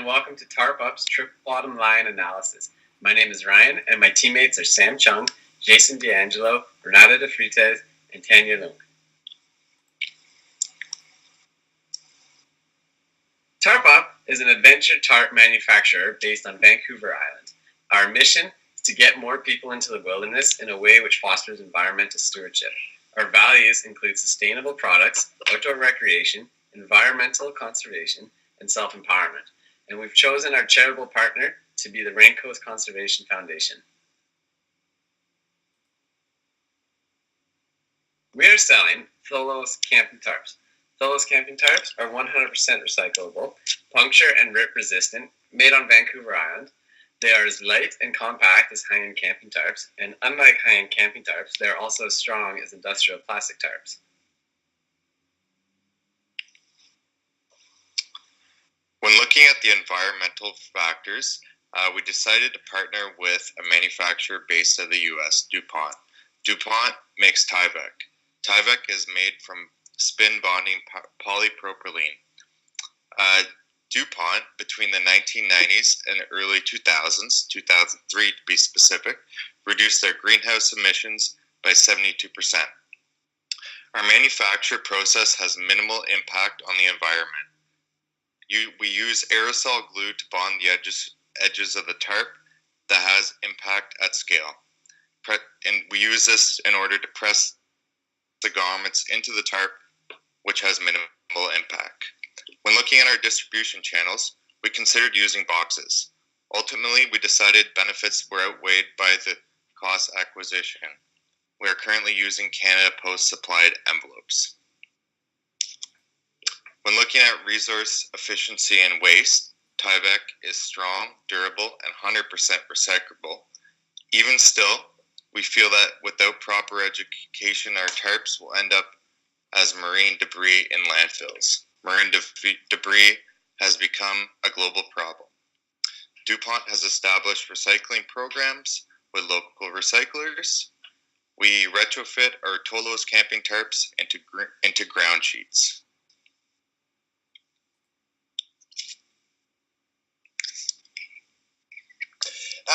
and welcome to Tarp Up's Triple Bottom Line Analysis. My name is Ryan, and my teammates are Sam Chung, Jason D'Angelo, Renata De Frites, and Tanya Lung. Tarp Up is an adventure tarp manufacturer based on Vancouver Island. Our mission is to get more people into the wilderness in a way which fosters environmental stewardship. Our values include sustainable products, outdoor recreation, environmental conservation, and self-empowerment. And we've chosen our charitable partner to be the Raincoast Conservation Foundation. We are selling Tholos camping tarps. Tholos camping tarps are 100% recyclable, puncture and rip resistant, made on Vancouver Island. They are as light and compact as high-end camping tarps, and unlike high-end camping tarps, they are also as strong as industrial plastic tarps. When looking at the environmental factors, we decided to partner with a manufacturer based in the US, DuPont. DuPont makes Tyvek. Tyvek is made from spin bonding polypropylene. DuPont, between the 1990s and early 2000s, 2003 to be specific, reduced their greenhouse emissions by 72%. Our manufacture process has minimal impact on the environment. We use aerosol glue to bond the edges of the tarp that has impact at scale. And we use this in order to press the garments into the tarp, which has minimal impact. When looking at our distribution channels, we considered using boxes. Ultimately, we decided benefits were outweighed by the cost acquisition. We are currently using Canada Post supplied envelopes. When looking at resource efficiency and waste, Tyvek is strong, durable, and 100% recyclable. Even still, we feel that without proper education, our tarps will end up as marine debris in landfills. Marine debris has become a global problem. DuPont has established recycling programs with local recyclers. We retrofit our Tholos camping tarps into ground sheets.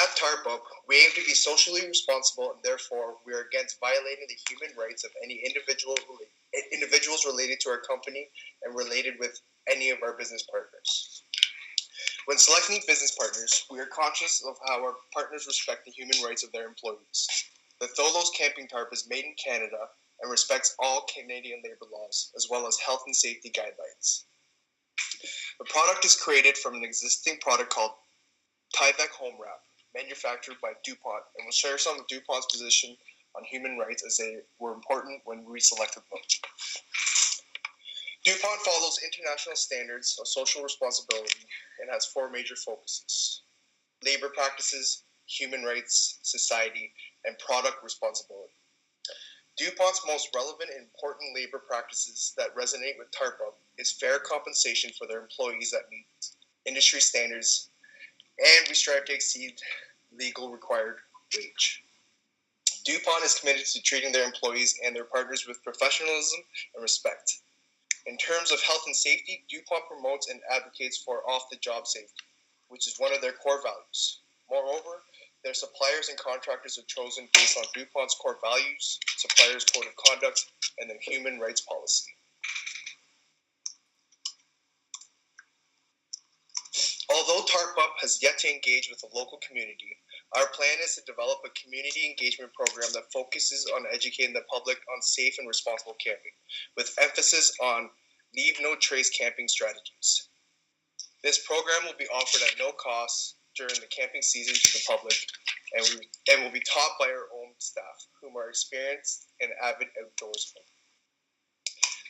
At Tarp Up, we aim to be socially responsible, and therefore we are against violating the human rights of any individuals related to our company and related with any of our business partners. When selecting business partners, we are conscious of how our partners respect the human rights of their employees. The Tholos camping tarp is made in Canada and respects all Canadian labor laws, as well as health and safety guidelines. The product is created from an existing product called Tyvek Home Wrap, manufactured by DuPont, and we'll share some of DuPont's position on human rights as they were important when we selected them. DuPont follows international standards of social responsibility and has 4 major focuses: labor practices, human rights, society, and product responsibility. DuPont's most relevant and important labor practices that resonate with Tarp Up is fair compensation for their employees that meet industry standards, and we strive to exceed legal required wage. DuPont is committed to treating their employees and their partners with professionalism and respect. In terms of health and safety, DuPont promotes and advocates for off-the-job safety, which is one of their core values. Moreover, their suppliers and contractors are chosen based on DuPont's core values, suppliers' code of conduct, and their human rights policy. Although Tarp Up has yet to engage with the local community, our plan is to develop a community engagement program that focuses on educating the public on safe and responsible camping, with emphasis on leave no trace camping strategies. This program will be offered at no cost during the camping season to the public and will be taught by our own staff, whom are experienced and avid outdoorsmen.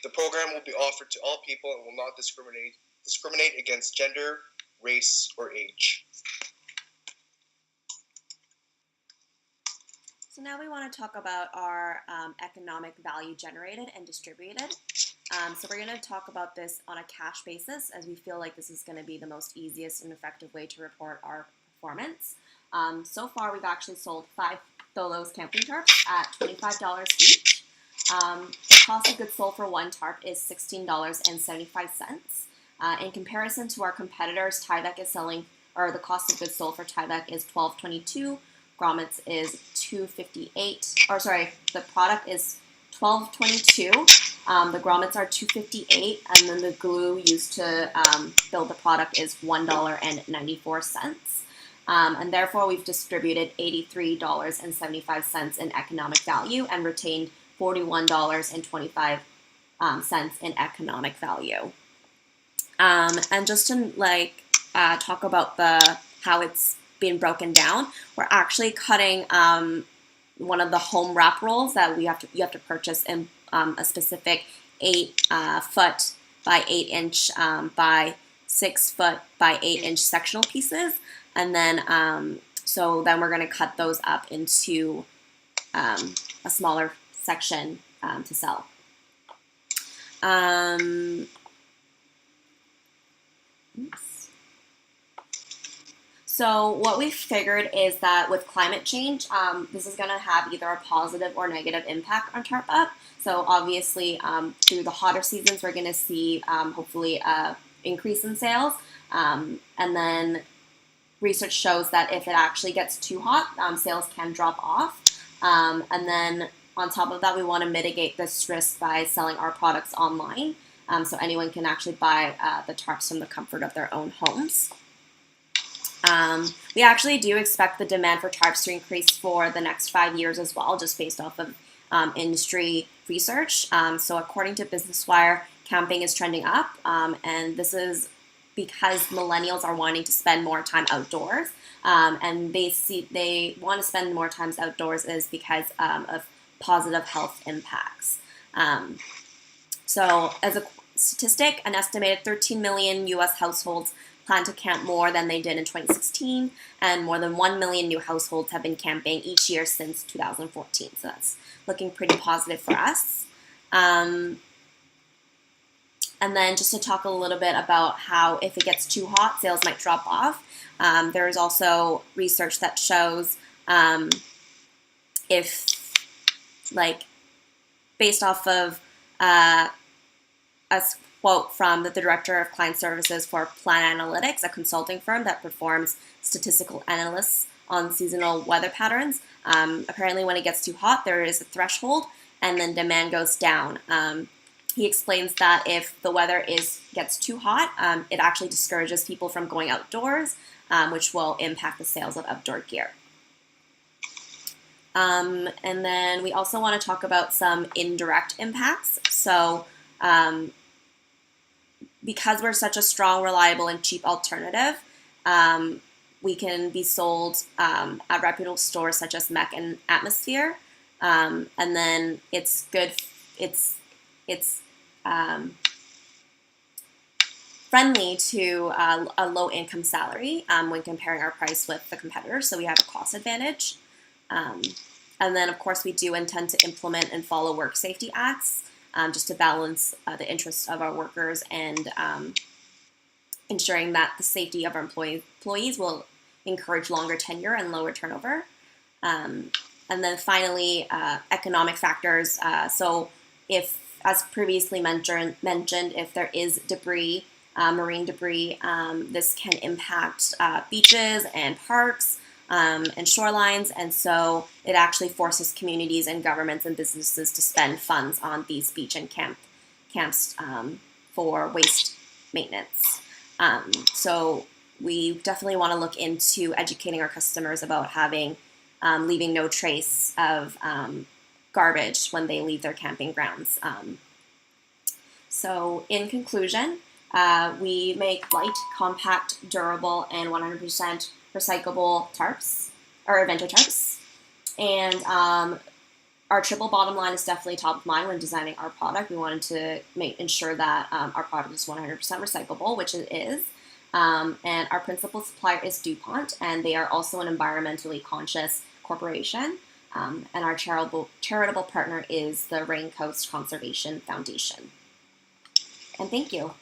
The program will be offered to all people and will not discriminate against gender, race, or age. So now we want to talk about our economic value generated and distributed. So we're going to talk about this on a cash basis, as we feel like this is going to be the most easiest and effective way to report our performance. So far, we've actually sold 5 Tholos camping tarps at $25 each. The cost of goods sold for one tarp is $16.75. In comparison to our competitors, Tyvek is selling, or the cost of goods sold for Tyvek is $12.22. Grommets is $2.58. Or sorry, the product is $12.22. The grommets are $2.58, and then the glue used to build the product is $1.94. And therefore, we've distributed $83.75 in economic value and retained $41.25 in economic value. And just to talk about how it's been broken down, we're actually cutting one of the home wrap rolls that you have to purchase in a specific 8-foot by 8-inch by 6-foot by 8-inch sectional pieces, and then so then we're going to cut those up into a smaller section to sell. So what we figured is that with climate change, this is going to have either a positive or negative impact on Tarp Up. So obviously, through the hotter seasons, we're going to see hopefully an increase in sales. And then research shows that if it actually gets too hot, sales can drop off. And then on top of that, we want to mitigate this risk by selling our products online. So anyone can actually buy the tarps from the comfort of their own homes. We actually do expect the demand for tarps to increase for the next 5 years as well, just based off of industry research. So according to Business Wire, camping is trending up, and this is because millennials are wanting to spend more time outdoors, and they want to spend more time outdoors is because of positive health impacts. So as a statistic, an estimated 13 million U.S. households plan to camp more than they did in 2016, and more than 1 million new households have been camping each year since 2014. So that's looking pretty positive for us. And then just to talk a little bit about how if it gets too hot, sales might drop off. There's also research that shows based off of a quote from the director of client services for Plan Analytics, a consulting firm that performs statistical analysis on seasonal weather patterns. Apparently when it gets too hot, there is a threshold and then demand goes down. He explains that if the weather gets too hot, it actually discourages people from going outdoors, which will impact the sales of outdoor gear. And then we also want to talk about some indirect impacts. So because we're such a strong, reliable, and cheap alternative, we can be sold at reputable stores such as MEC and Atmosphere. And then it's good. It's friendly to a low-income salary when comparing our price with the competitors. So we have a cost advantage. And then, of course, we do intend to implement and follow work safety acts just to balance the interests of our workers and ensuring that the safety of our employees will encourage longer tenure and lower turnover. And then finally, economic factors. So if, as previously mentioned, if there is debris, marine debris, this can impact beaches and parks and shorelines, and so it actually forces communities and governments and businesses to spend funds on these beach and camps for waste maintenance. So we definitely want to look into educating our customers about leaving no trace of garbage when they leave their camping grounds. So in conclusion, we make light, compact, durable, and 100% recyclable tarps, or adventure tarps. And our triple bottom line is definitely top of mind when designing our product. We wanted to ensure that our product is 100% recyclable, which it is. And our principal supplier is DuPont, and they are also an environmentally conscious corporation. And our charitable partner is the Raincoast Conservation Foundation. And thank you.